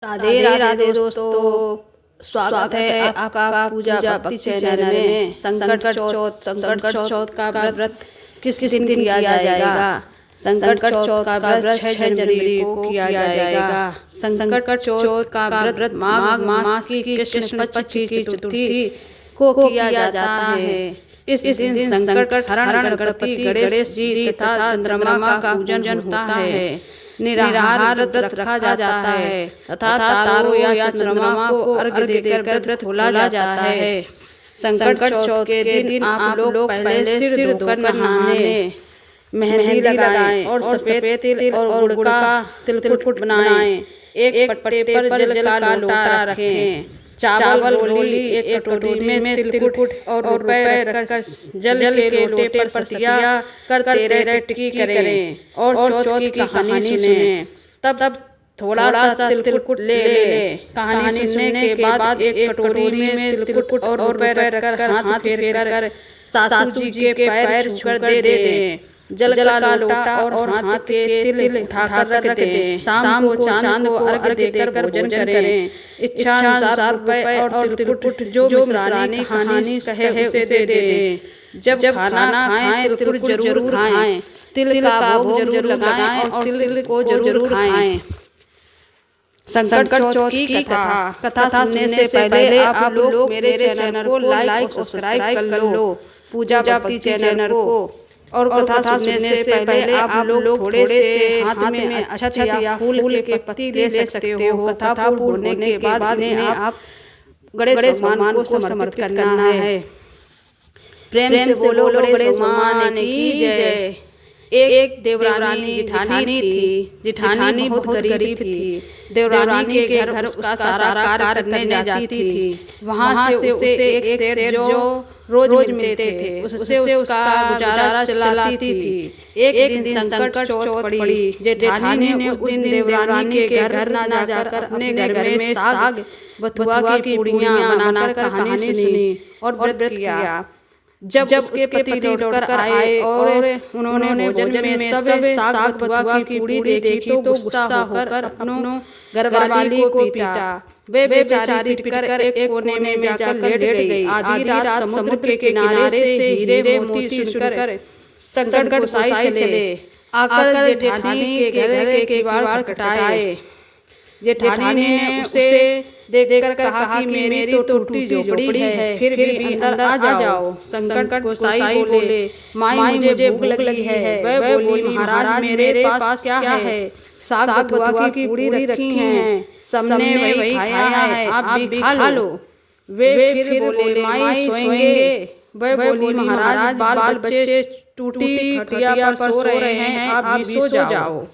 राधे राधे दोस्तों, स्वागत है आपका पूजा भक्ति चैनल में। संकट चौथ का व्रत किस दिन किया जाएगा? संकट चौथ का व्रत 6 जनवरी को किया जाएगा। संकट चौथ का व्रत माघ मास की कृष्ण पक्ष की चतुर्थी को किया जाता है। इस दिन संकट हरण गणपति गणेश जी तथा चंद्रमा का पूजन होता है। निराहार व्रत रखा जाता है तथा तारों या चंद्रमा को अर्घ्य देकर व्रत खोला जाता है। संकट चौथ के दिन आप लोग पहले सिर धोकर नहाने, मेहंदी लगाएं और सफेद तिल और गुड़ का तिलकुट बनाएं। एक पट्टे पर जल का लोटा रखें। चावल रोली एक कटोरी में तिलकुट और रुपए रखकर जल के लोटे पर सतिया कर तेरे टिक्की करें और चौथ की कहानी सुने। तब थोड़ा सा तिलकुट ले ले। कहानी सुनने के बाद एक कटोरी में तिलकुट और रुपए रखकर हाथ फेर कर सासू जी के पैर छूकर दे दें। जल का लोटा और हाथ के तिल उठाकर रख दें। शाम को चांद को अर्घ्य देकर भोजन करें। इच्छा अनुसार रुपए और तिलकुट जो मिश्रानी कहानी कहे उसे दे दें। जब खाना खाएं तिलकुट जरूर खाएं। तिल का भोग जरूर लगाएं और तिल को जरूर खाएं। संकट चौथ की कथा सुनने से पहले आप लोग मेरे चैनल को लाइक और सब्सक्राइब कर लो, पूजा भक्ति चैनल को। और कथा सुनने से पहले आप लोग थोड़े से हाथ में अक्षत या फूल के पत्ती ले सकते हो। कथा पूर्ण होने के बाद इन्हें आप गणेश भगवान को समर्पित करना है। प्रेम से बोलो गणेश भगवान की जय। एक देवरानी जिठानी थी। जिठानी बहुत गरीब थी। देवरानी के घर उसका सारा कार्य करने जाती थी। वहाँ से उसे एक शेर जो रोज मिलते थे उससे उसका गुजारा चलाती थी। एक दिन संकट चौथ पड़ी। जेठानी ने उस दिन देवरानी के घर न जाकर अपने घर में साग बथुआ की पूड़ियाँ बनाकर कहानी सुनी और व्रत किया। जब उसके पति लौटकर आए और उन्होंने भोजन में सब साग बथुआ की पूड़ी देखी तो गुस्सा होकर अपनों घरवाली को पीटा। वे बेचारी पिटकर एक कोने में जाकर लेट गई। आधी रात समुद्र के किनारे से हीरे मोती सुनकर संकट गोसाई चले आकर जेठानी के घर के किवाड़ खटखटाए। जेठानी ने उसे देखकर कहा कि मेरी तो टूटी झोपड़ी है, फिर भी अंदर आ जाओ। संकट गोसाई बोले, माई मुझे भूख लगी है। वह बोली, महाराज मेरे पास क्या है? साग बथुआ की पूड़ी रखी हैं, सबने वही खाया है, आप भी खा लो। वे फिर बोले, माई सोएंगे? वह बोली, महाराज बाल बच्चे टूटी खटिया पर सो रहे हैं, आप भी सो जाओ।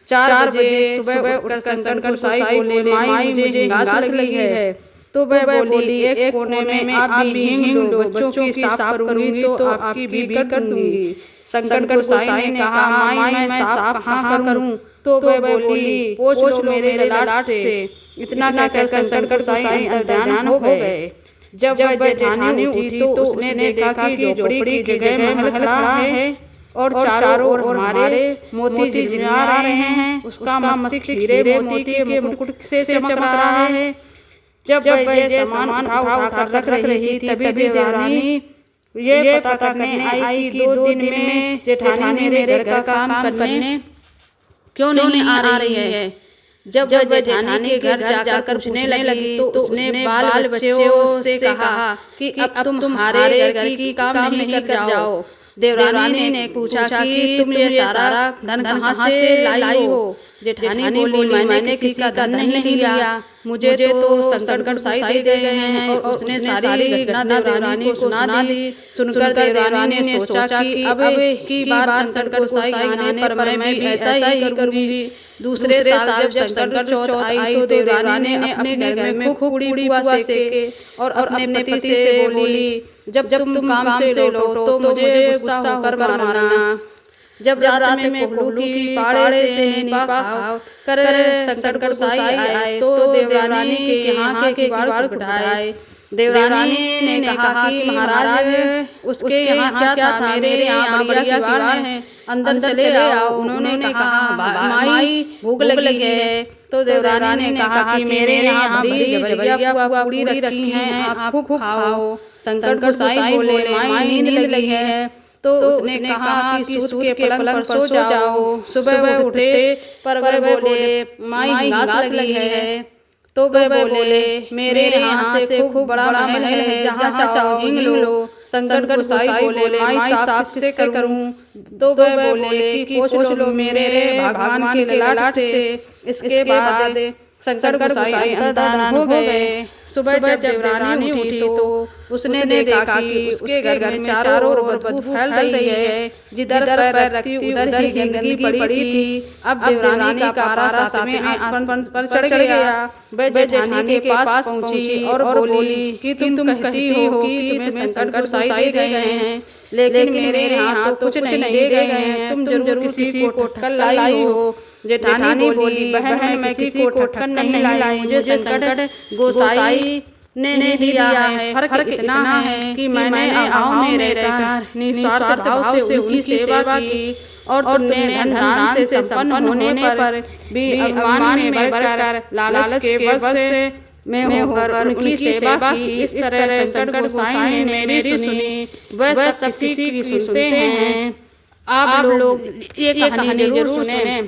4 बजे सुबह उठकर संकट गोसाई बोले, माई मुझे घास लगी है। तो वह बोली, एक कोने में आप भी हींग लो, बच्चों की साफ करूंगी तो आपकी भी कर दूंगी। संकट गोसाई ने कहा, माई मैं साफ कहाँ करूं? तो वह बोली, पोंछ लो मेरे ललाट से। इतना कहकर संकट गोसाई अंतर्ध्यान हो गए। जब वह जेठानी उठी तो उसने देखा कि झोपड़ी की जगह महल खड़ा है और चारों ओर हमारे मोती झिलमिला रहे हैं। उसका मस्तक हीरे मोती के मुकुट से चमक रहा है। जब वह ये सामान उठा रख रही थी तभी देवरानी ये पता करने आई कि 2 दिन में जेठानी मेरे घर का काम करने क्यों नहीं आ रही है। जब वह जेठानी के घर जाकर पूछने लगी तो उसने बाल बच्चों से कहा कि अब तुम हमारे घर की काम नहीं कर जाओ। देवरानी ने पूछा कि तुम ये सारा धन कहाँ से लाई हो? जेठानी बोली, मैंने किसी का धन नहीं लिया, मुझे तो संकट गोसाई दे गए हैं। और उसने सारी घटना देवरानी को सुना दी। सुनकर देवरानी ने सोचा कि अब की बार संकट गोसाई आने पर मैं भी ऐसा ही करूंगी। दूसरे साल जब संकट चौथ आई तो देवरानी ने अपने घर में खूब पूड़ी पुआ सेके और अपने पति से बोली, जब तुम काम से लौटो तो मुझे गुस्सा होकर मारना। जब रात में कोल्हू की पाड़े से नीपा कर संकट गोसाई आए तो देवरानी के यहाँ के किवाड़ खटखटाए। देवरानी ने कहा कि महाराज उसके यहाँ क्या था? मेरे यहाँ बढ़िया किवाड़ है, अंदर चले आओ। उन्होंने कहा, माई भूख लगी है, तो देवरानी ने कहा कि मेरे यहाँ भरी जबरिया पूरी रखी हैं, आप खूब खाओ। शंकर गोसाई बोले, माई नींद लगी है। तो उसने कहा कि सूत के पलंग पर सो जाओ। सुबह उठे पर वह बोले, माई घास लगी है। तो वह बोले, मेरे यहाँ से खूब बड़ा महल है, जहाँ चाहो हिंग लो। शंकर गोसाई बोले, माई साफ से करूं। तो वह बोले कि पोंछ लो मेरे भगवान के ललाट से। इसके बाद शंकर गोसाई अंतर्धान हो गए। सुबह जब देवरानी उठी तो उसने देखा कि उसके घर में चारों ओर बदबू फैल रही है। जिधर पैर रखती उधर ही गंदगी पड़ी थी। अब देवरानी का पारा 7वें आसमान पर चढ़ गया। वह जेठानी के पास पहुंची और बोली कि तुम कहती हो कि तुम्हें शंकर गोसाई दे गए हैं, लेकिन मेरे यहाँ तो कुछ नहीं दे गए हैं। तुम जरूर किसी को ठग कर लाई हो। जेठानी बोली, बहन मैं किसी को ठग कर नहीं लाई, मुझे शंकर गोसाई ने दिया है। फर्क इतना है कि मैंने गाँव में रहकर निस्वार्थ भाव से उनकी सेवा की और तुमने धन दान से संपन्न होने पर भी अभिमान में बढ़कर लालच के वश में होकर उनकी सेवा की। इस तरह शंकर गोसाई ने मेरी सुनी, वह सब किसी की सुनते हैं। आप लोग ये कहानी जरूर सुने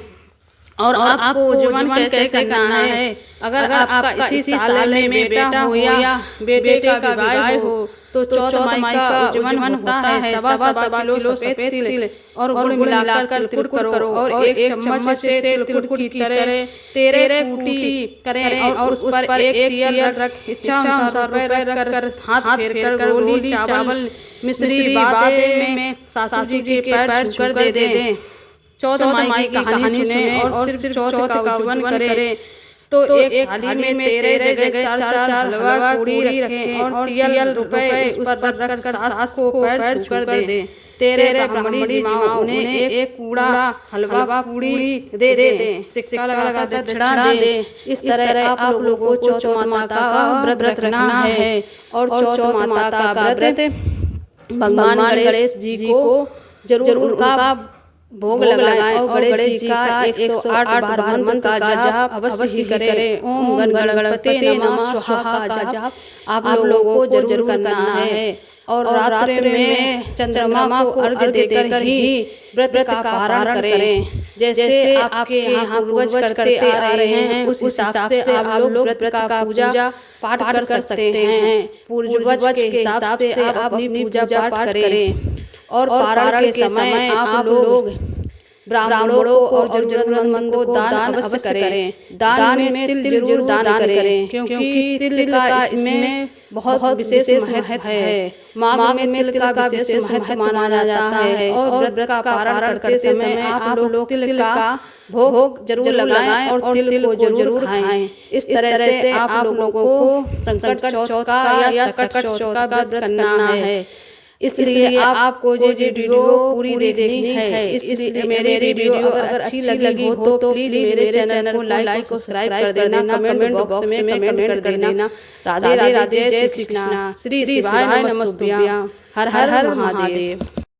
और आपको उज्जवल कैसे करना है। अगर आपका इसी साल में बेटा हो या बेटे का विवाह हो तो चौथ माई का उज्जवल होता है। सवा किलो सफेद तिल और गुड़ मिलाकर तिलकुट करो और एक चम्मच से तिलकुट की तरह 13 फूटी करें और उस पर एक तिल रख इच्छा अनुसार रुपए रख कर हाथ फेर कर गोली चावल मिश्री बादे में सासू जी के पैर छूकर दे दें। चौथ माई की कहानी सुने और सिर्फ चौथ का उज्जवल करें। तो एक थाली में 13 जगह 4 हलवा पूड़ी रखें और तिल रुपए उस पर रखकर सास को पैर छूकर दें। 13 ब्राह्मणी माँ उन्हें एक कूड़ा हलवा पूड़ी दे दें, सिक्का लगा दक्षिणा दें। इस तरह आप लोगों को चौथ माता का व्रत रखना है। और चौथ माता का व्रत भगवान गणेश जी को जरूर उनका भोग लगाएं और गणेश जी का 108 बार मंत्र का जाप अवश्य करें। ओम गण गणपते नमः स्वाहा का जाप आप लोगों को जरूर करना है। और रात्रि में चंद्रमा को अर्घ्य देकर ही व्रत का पारण करें। जैसे आपके यहाँ पूर्वज करते आ रहे हैं उस हिसाब से आप लोग व्रत का पूजा पाठ कर सकते हैं। पूर्वज के हिसाब से आप अपनी पूजा पाठ करें। और पारण के समय आप लोग ब्राह्मणों को और जरूरतमंदों को दान अवश्य करें। दान में तिल जरूर दान करें, क्योंकि तिल का इसमें बहुत विशेष महत्व है। माघ में तिल का विशेष महत्व माना जाता है। और व्रत का पारण करते समय आप लोग तिल का भोग जरूर लगाएं और तिल को जरूर खाएं। इस तरह से आप लोगों को संकट चौथ का या सकट चौथ का व्रत करना है। इसलिए आपको ये वीडियो पूरी देखनी है। इसलिए मेरी वीडियो अगर अच्छी लगी हो तो प्लीज मेरे चैनल को लाइक और सब्सक्राइब कर देना। कमेंट बॉक्स में कमेंट कर देना। राधे राधे, जय श्री कृष्णा, श्री शिवाय नमस्तुभ्यां, हर हर महादेव।